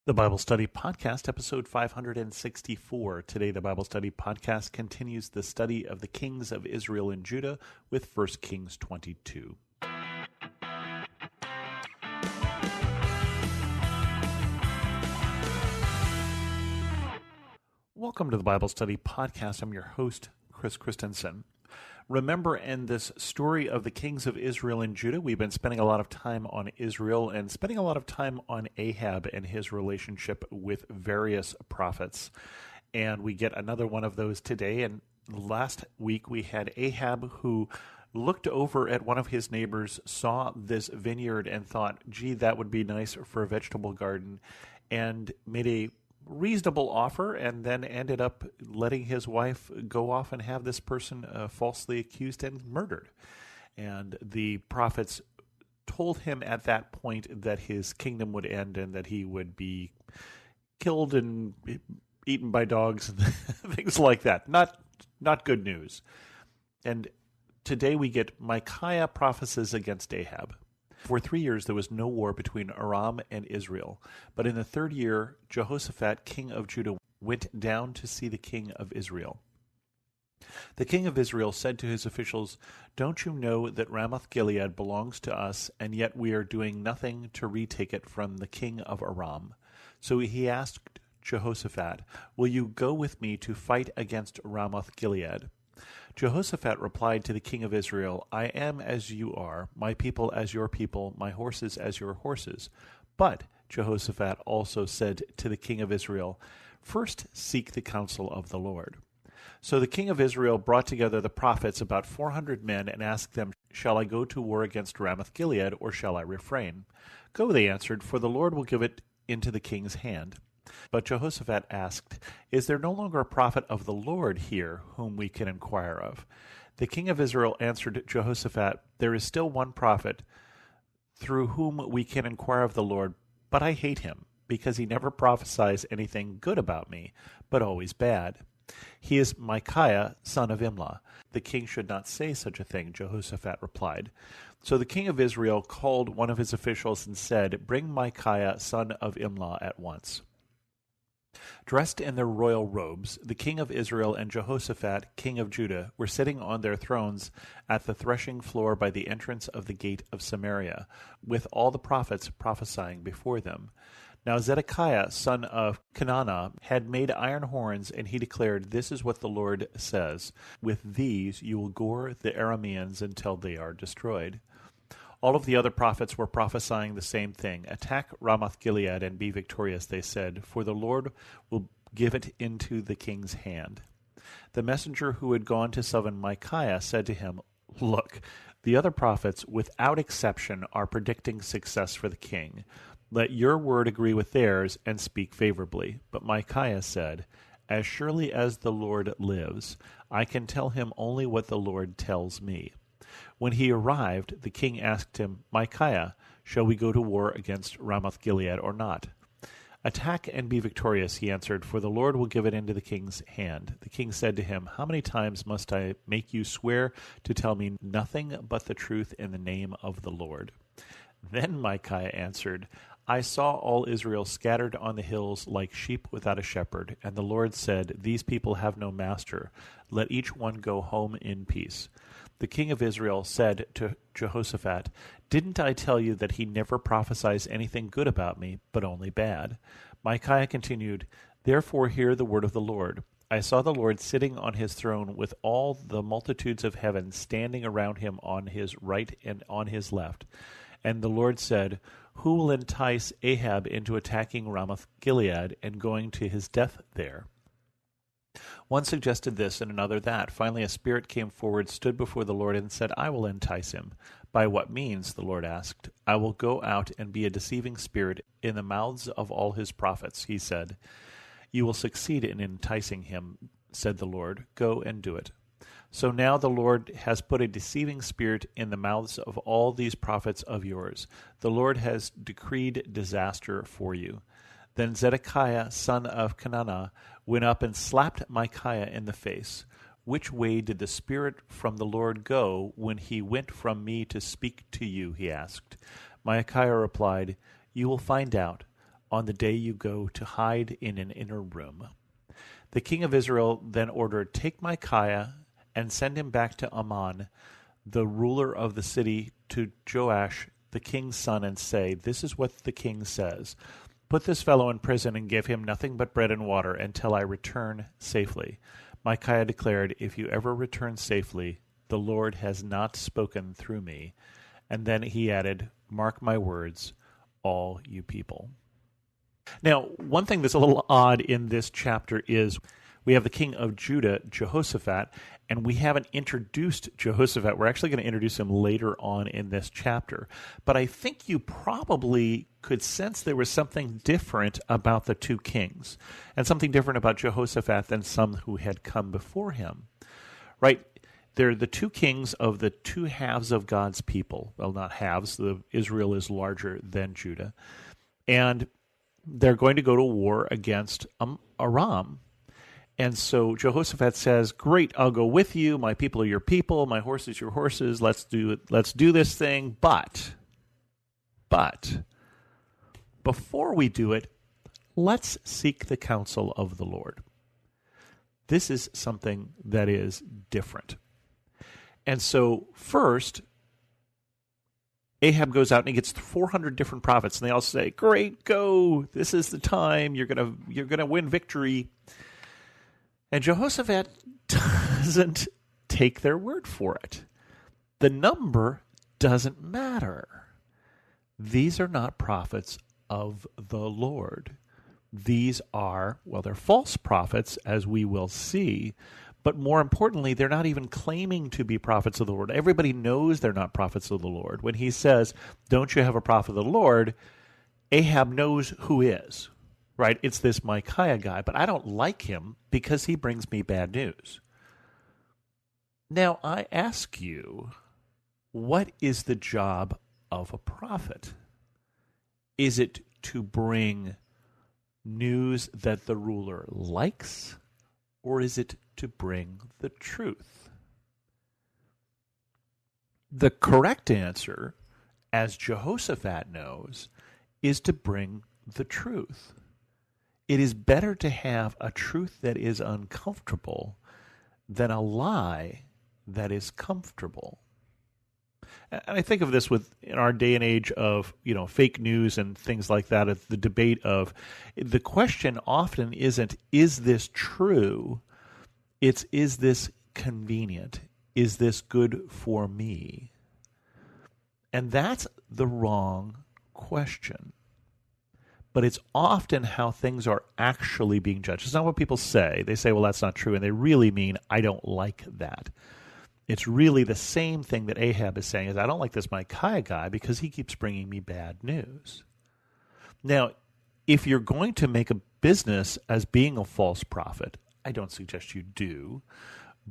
The Bible Study Podcast, episode 564. Today, the Bible Study Podcast continues the study of the kings of Israel and Judah with 1 Kings 22. Welcome to the Bible Study Podcast. I'm your host, Chris Christensen. Remember, in this story of the kings of Israel and Judah, we've been spending a lot of time on Israel and spending a lot of time on Ahab and his relationship with various prophets. And we get another one of those today. And last week we had Ahab, who looked over at one of his neighbors, saw this vineyard and thought, gee, that would be nice for a vegetable garden, and made a reasonable offer, and then ended up letting his wife go off and have this person falsely accused and murdered. And the prophets told him at that point that his kingdom would end and that he would be killed and eaten by dogs and things like that. Not good news. And today we get Micaiah prophesies against Ahab. For 3 years there was no war between Aram and Israel. But in the third year, Jehoshaphat, king of Judah, went down to see the king of Israel. The king of Israel said to his officials, "Don't you know that Ramoth-Gilead belongs to us, and yet we are doing nothing to retake it from the king of Aram?" So he asked Jehoshaphat, "Will you go with me to fight against Ramoth-Gilead?" Jehoshaphat replied to the king of Israel, "I am as you are, my people as your people, my horses as your horses." But Jehoshaphat also said to the king of Israel, "First seek the counsel of the Lord." So the king of Israel brought together the prophets, about 400 men, and asked them, "Shall I go to war against Ramoth-Gilead, or shall I refrain?" "Go," they answered, "for the Lord will give it into the king's hand." But Jehoshaphat asked, "Is there no longer a prophet of the Lord here whom we can inquire of?" The king of Israel answered Jehoshaphat, "There is still one prophet through whom we can inquire of the Lord, but I hate him, because he never prophesies anything good about me, but always bad. He is Micaiah, son of Imlah." "The king should not say such a thing," Jehoshaphat replied. So the king of Israel called one of his officials and said, "Bring Micaiah, son of Imlah, at once." Dressed in their royal robes, the king of Israel and Jehoshaphat, king of Judah, were sitting on their thrones at the threshing floor by the entrance of the gate of Samaria, with all the prophets prophesying before them. Now Zedekiah, son of Kenana, had made iron horns, and he declared, "This is what the Lord says, with these you will gore the Arameans until they are destroyed." All of the other prophets were prophesying the same thing. "Attack Ramoth-Gilead and be victorious," they said, "for the Lord will give it into the king's hand." The messenger who had gone to summon Micaiah said to him, "Look, the other prophets, without exception, are predicting success for the king. Let your word agree with theirs and speak favorably." But Micaiah said, "As surely as the Lord lives, I can tell him only what the Lord tells me." When he arrived, the king asked him, "Micaiah, shall we go to war against Ramoth-Gilead or not?" "Attack and be victorious," he answered, "for the Lord will give it into the king's hand." The king said to him, "How many times must I make you swear to tell me nothing but the truth in the name of the Lord?" Then Micaiah answered, "I saw all Israel scattered on the hills like sheep without a shepherd, and the Lord said, 'These people have no master. Let each one go home in peace.'" The king of Israel said to Jehoshaphat, "Didn't I tell you that he never prophesies anything good about me, but only bad?" Micaiah continued, "Therefore hear the word of the Lord. I saw the Lord sitting on his throne with all the multitudes of heaven standing around him on his right and on his left. And the Lord said, 'Who will entice Ahab into attacking Ramoth-Gilead and going to his death there?' One suggested this and another that. Finally a spirit came forward, stood before the Lord, and said, 'I will entice him.' 'By what means?' the Lord asked. 'I will go out and be a deceiving spirit in the mouths of all his prophets,' he said. 'You will succeed in enticing him,' said the Lord. 'Go and do it.' So now the Lord has put a deceiving spirit in the mouths of all these prophets of yours. The Lord has decreed disaster for you." Then Zedekiah, son of Kenana, went up and slapped Micaiah in the face. "Which way did the Spirit from the Lord go when he went from me to speak to you?" he asked. Micaiah replied, "You will find out. on the day you go to hide in an inner room." The king of Israel then ordered, "Take Micaiah and send him back to Amon, the ruler of the city, to Joash, the king's son, and say, 'This is what the king says. Put this fellow in prison and give him nothing but bread and water until I return safely.'" Micaiah declared, "If you ever return safely, the Lord has not spoken through me." And then he added, "Mark my words, all you people." Now, one thing that's a little odd in this chapter is we have the king of Judah, Jehoshaphat, and we haven't introduced Jehoshaphat. We're actually going to introduce him later on in this chapter. But I think you probably could sense there was something different about the two kings, and something different about Jehoshaphat than some who had come before him. Right? They're the two kings of the two halves of God's people. Well, not halves. Israel is larger than Judah. And they're going to go to war against Aram. And so Jehoshaphat says, "Great, I'll go with you. My people are your people. My horses your horses. Let's do it. Let's do this thing. But before we do it, let's seek the counsel of the Lord." This is something that is different. And so first, Ahab goes out and he gets 400 different prophets, and they all say, "Great, go! This is the time. You're gonna win victory." And Jehoshaphat doesn't take their word for it. The number doesn't matter. These are not prophets of the Lord. These are, well, they're false prophets, as we will see. But more importantly, they're not even claiming to be prophets of the Lord. Everybody knows they're not prophets of the Lord. When he says, "Don't you have a prophet of the Lord?" Ahab knows who is, right? It's this Micaiah guy, but I don't like him because he brings me bad news. Now, I ask you, what is the job of a prophet? Is it to bring news that the ruler likes, or is it to bring the truth? The correct answer, as Jehoshaphat knows, is to bring the truth. It is better to have a truth that is uncomfortable than a lie that is comfortable. And I think of this in our day and age of, fake news and things like that, of the debate of, the question often isn't, is this true? It's, is this convenient? Is this good for me? And that's the wrong question. But it's often how things are actually being judged. It's not what people say. They say, well, that's not true. And they really mean, I don't like that. It's really the same thing that Ahab is saying, is I don't like this Micaiah guy because he keeps bringing me bad news. Now, if you're going to make a business as being a false prophet, I don't suggest you do.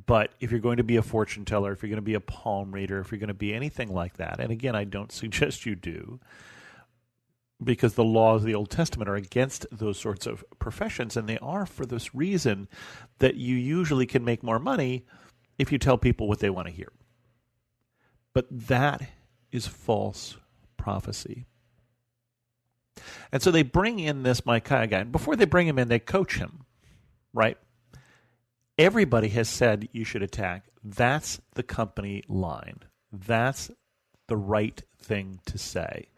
But if you're going to be a fortune teller, if you're going to be a palm reader, if you're going to be anything like that, and again, I don't suggest you do, because the laws of the Old Testament are against those sorts of professions, and they are for this reason that you usually can make more money if you tell people what they want to hear. But that is false prophecy. And so they bring in this Micaiah guy, and before they bring him in, they coach him, right? Everybody has said you should attack. That's the company line. That's the right thing to say.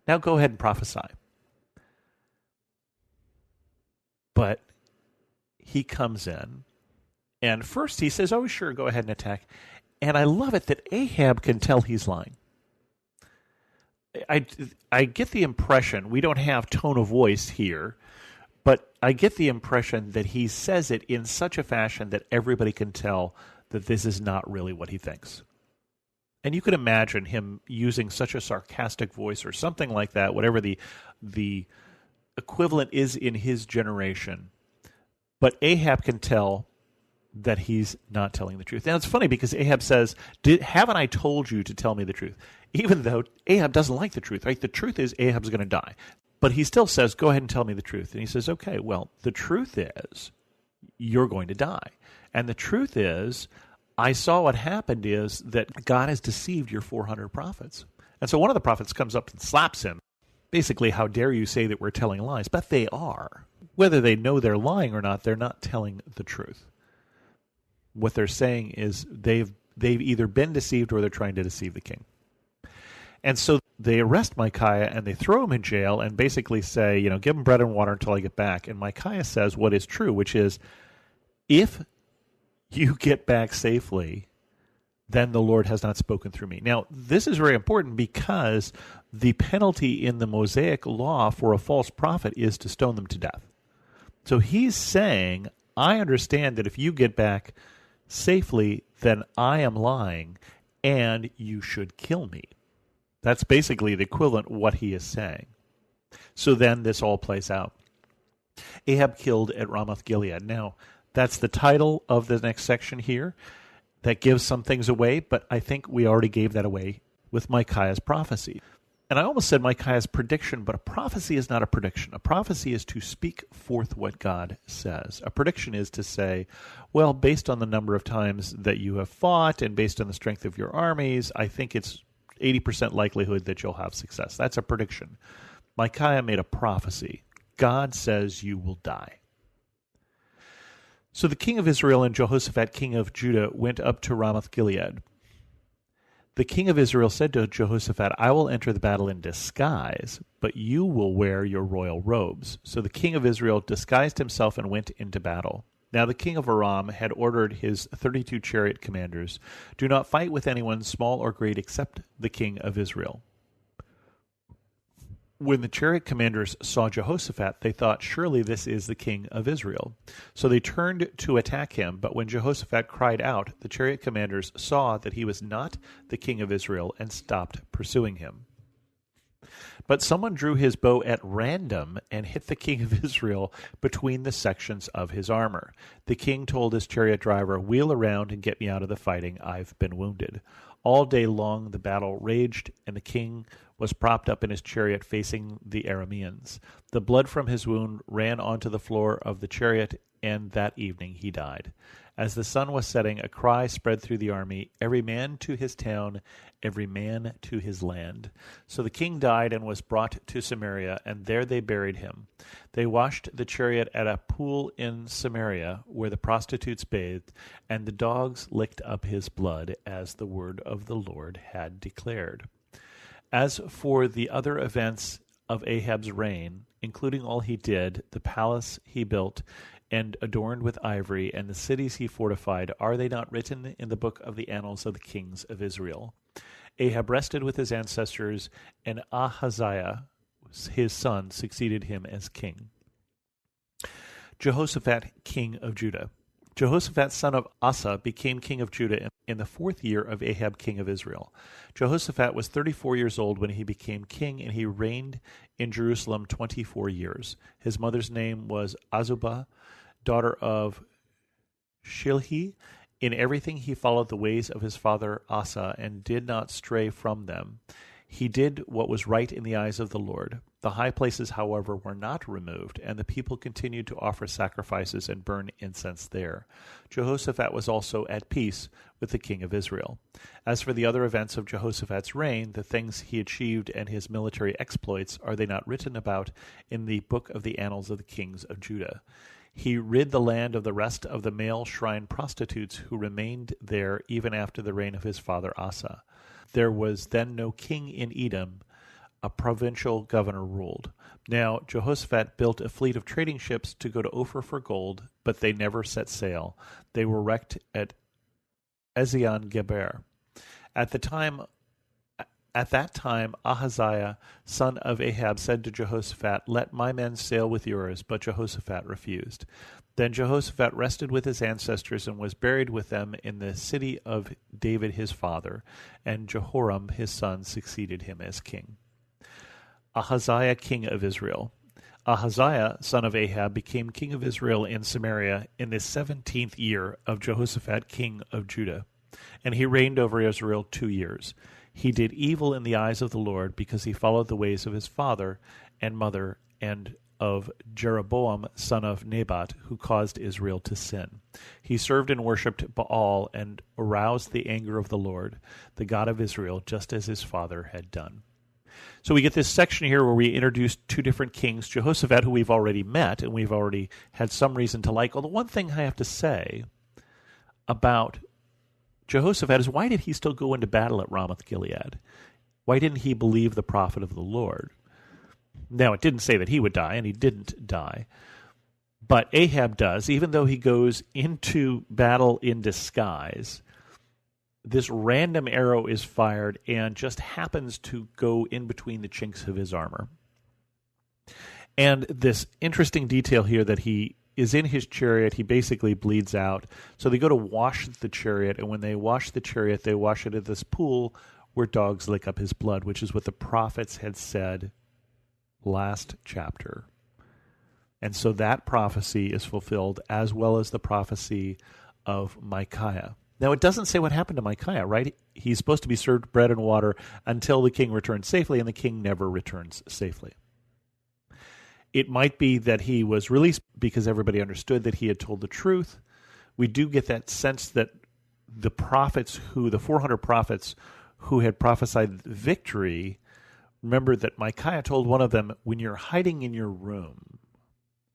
Now go ahead and prophesy. But he comes in, and first he says, oh, sure, go ahead and attack. And I love it that Ahab can tell he's lying. I get the impression, we don't have tone of voice here, but I get the impression that he says it in such a fashion that everybody can tell that this is not really what he thinks. And you could imagine him using such a sarcastic voice or something like that, whatever the equivalent is in his generation. But Ahab can tell that he's not telling the truth. And it's funny because Ahab says, haven't I told you to tell me the truth? Even though Ahab doesn't like the truth, right? The truth is Ahab's going to die. But he still says, go ahead and tell me the truth. And he says, okay, well, the truth is you're going to die. And the truth is, I saw what happened is that God has deceived your 400 prophets. And so one of the prophets comes up and slaps him basically, how dare you say that we're telling lies? But they are. Whether they know they're lying or not, they're not telling the truth. What they're saying is they've either been deceived or they're trying to deceive the king. And so they arrest Micaiah and they throw him in jail and basically say, give him bread and water until I get back. And Micaiah says what is true, which is, if you get back safely, then the Lord has not spoken through me. Now, this is very important because the penalty in the Mosaic law for a false prophet is to stone them to death. So he's saying, I understand that if you get back safely, then I am lying, and you should kill me. That's basically the equivalent of what he is saying. So then this all plays out. Ahab killed at Ramoth Gilead. Now, that's the title of the next section here. That gives some things away, but I think we already gave that away with Micaiah's prophecy. And I almost said Micaiah's prediction, but a prophecy is not a prediction. A prophecy is to speak forth what God says. A prediction is to say, well, based on the number of times that you have fought and based on the strength of your armies, I think it's 80% likelihood that you'll have success. That's a prediction. Micaiah made a prophecy. God says you will die. So the king of Israel and Jehoshaphat, king of Judah, went up to Ramoth Gilead. The king of Israel said to Jehoshaphat, I will enter the battle in disguise, but you will wear your royal robes. So the king of Israel disguised himself and went into battle. Now the king of Aram had ordered his 32 chariot commanders, do not fight with anyone, small or great, except the king of Israel. When the chariot commanders saw Jehoshaphat, they thought, surely this is the king of Israel. So they turned to attack him, but when Jehoshaphat cried out, the chariot commanders saw that he was not the king of Israel and stopped pursuing him. But someone drew his bow at random and hit the king of Israel between the sections of his armor. The king told his chariot driver, wheel around and get me out of the fighting. I've been wounded. All day long the battle raged, and the king was propped up in his chariot facing the Arameans. The blood from his wound ran onto the floor of the chariot, and that evening he died. As the sun was setting, a cry spread through the army, every man to his town, every man to his land. So the king died and was brought to Samaria, and there they buried him. They washed the chariot at a pool in Samaria, where the prostitutes bathed, and the dogs licked up his blood, as the word of the Lord had declared. As for the other events of Ahab's reign, including all he did, the palace he built and adorned with ivory, and the cities he fortified, are they not written in the book of the annals of the kings of Israel? Ahab rested with his ancestors, and Ahaziah, his son, succeeded him as king. Jehoshaphat, king of Judah. Jehoshaphat, son of Asa, became king of Judah in the 4th year of Ahab, king of Israel. Jehoshaphat was 34 years old when he became king, and he reigned in Jerusalem 24 years. His mother's name was Azubah, daughter of Shilhi. In everything he followed the ways of his father Asa, and did not stray from them. He did what was right in the eyes of the Lord. The high places, however, were not removed, and the people continued to offer sacrifices and burn incense there. Jehoshaphat was also at peace with the king of Israel. As for the other events of Jehoshaphat's reign, the things he achieved and his military exploits, are they not written about in the book of the annals of the kings of Judah? He rid the land of the rest of the male shrine prostitutes who remained there even after the reign of his father Asa. There was then no king in Edom. A provincial governor ruled. Now Jehoshaphat built a fleet of trading ships to go to Ophir for gold, but they never set sail. They were wrecked at Ezion-Geber. At that time, Ahaziah, son of Ahab, said to Jehoshaphat, "Let my men sail with yours," but Jehoshaphat refused. Then Jehoshaphat rested with his ancestors and was buried with them in the city of David his father, and Jehoram his son succeeded him as king. Ahaziah, king of Israel. Ahaziah, son of Ahab, became king of Israel in Samaria in the 17th year of Jehoshaphat, king of Judah, and he reigned over Israel 2 years. He did evil in the eyes of the Lord, because he followed the ways of his father and mother, and of Jeroboam, son of Nebat, who caused Israel to sin. He served and worshipped Baal and aroused the anger of the Lord, the God of Israel, just as his father had done. So we get this section here where we introduce two different kings, Jehoshaphat, who we've already met and we've already had some reason to like. Although one thing I have to say about Jehoshaphat is, why did he still go into battle at Ramoth-Gilead? Why didn't he believe the prophet of the Lord? Now, it didn't say that he would die, and he didn't die. But Ahab does, even though he goes into battle in disguise. This random arrow is fired and just happens to go in between the chinks of his armor. And this interesting detail here that he is in his chariot, he basically bleeds out. So they go to wash the chariot, and when they wash the chariot, they wash it at this pool where dogs lick up his blood, which is what the prophets had said last chapter. And so that prophecy is fulfilled, as well as the prophecy of Micaiah. Now, it doesn't say what happened to Micaiah, right? He's supposed to be served bread and water until the king returns safely, and the king never returns safely. It might be that he was released because everybody understood that he had told the truth. We do get that sense that the 400 prophets who had prophesied victory, remember that Micaiah told one of them, when you're hiding in your room,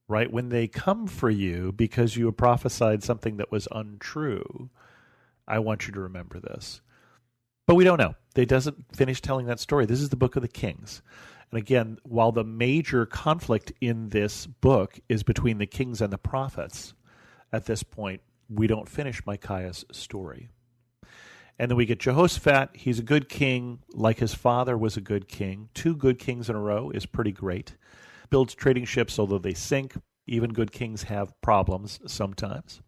right, when they come for you because you have prophesied something that was untrue, I want you to remember this. But we don't know. They doesn't finish telling that story. This is the book of the Kings. And again, while the major conflict in this book is between the kings and the prophets, at this point, we don't finish Micaiah's story. And then we get Jehoshaphat. He's a good king, like his father was a good king. 2 good kings in a row is pretty great. Builds trading ships, although they sink. Even good kings have problems sometimes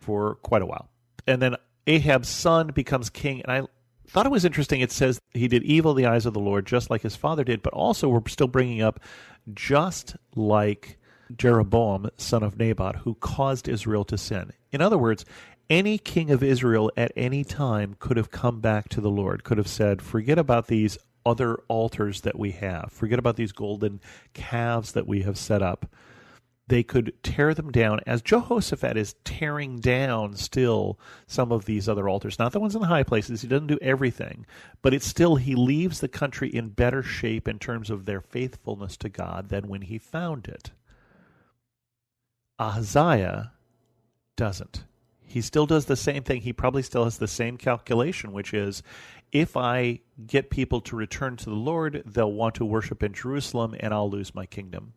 for quite a while. And then Ahab's son becomes king, and I thought it was interesting. It says he did evil in the eyes of the Lord, just like his father did, but also we're still bringing up just like Jeroboam, son of Nebat, who caused Israel to sin. In other words, any king of Israel at any time could have come back to the Lord, could have said, forget about these other altars that we have, forget about these golden calves that we have set up. They could tear them down, as Jehoshaphat is tearing down still some of these other altars. Not the ones in the high places. He doesn't do everything. But it's still, he leaves the country in better shape in terms of their faithfulness to God than when he found it. Ahaziah doesn't. He still does the same thing. He probably still has the same calculation, which is, if I get people to return to the Lord, they'll want to worship in Jerusalem, and I'll lose my kingdom.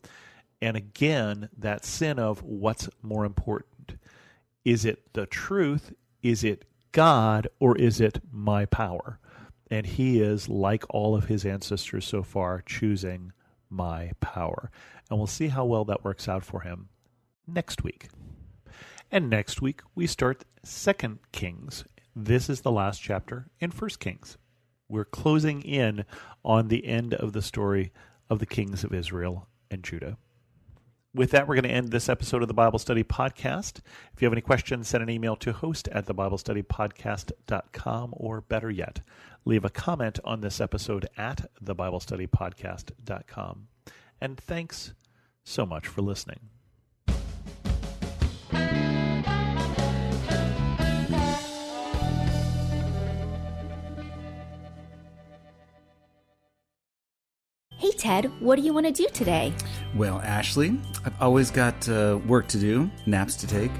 And again, that sin of what's more important. Is it the truth? Is it God? Or is it my power? And he is, like all of his ancestors so far, choosing my power. And we'll see how well that works out for him next week. And next week, we start 2 Kings. This is the last chapter in 1 Kings. We're closing in on the end of the story of the kings of Israel and Judah. With that, we're going to end this episode of the Bible Study Podcast. If you have any questions, send an email to host@thebiblestudypodcast.com, or better yet, leave a comment on this episode at thebiblestudypodcast.com. And thanks so much for listening. Hey, Ted, what do you want to do today? Well, Ashley, I've always got work to do, naps to take,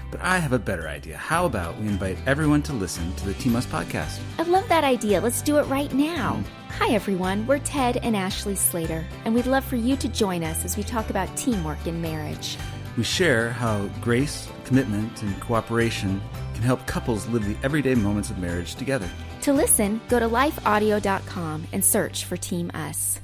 but I have a better idea. How about we invite everyone to listen to the Team Us podcast? I love that idea. Let's do it right now. Hi, everyone. We're Ted and Ashley Slater, and we'd love for you to join us as we talk about teamwork in marriage. We share how grace, commitment, and cooperation can help couples live the everyday moments of marriage together. To listen, go to lifeaudio.com and search for Team Us.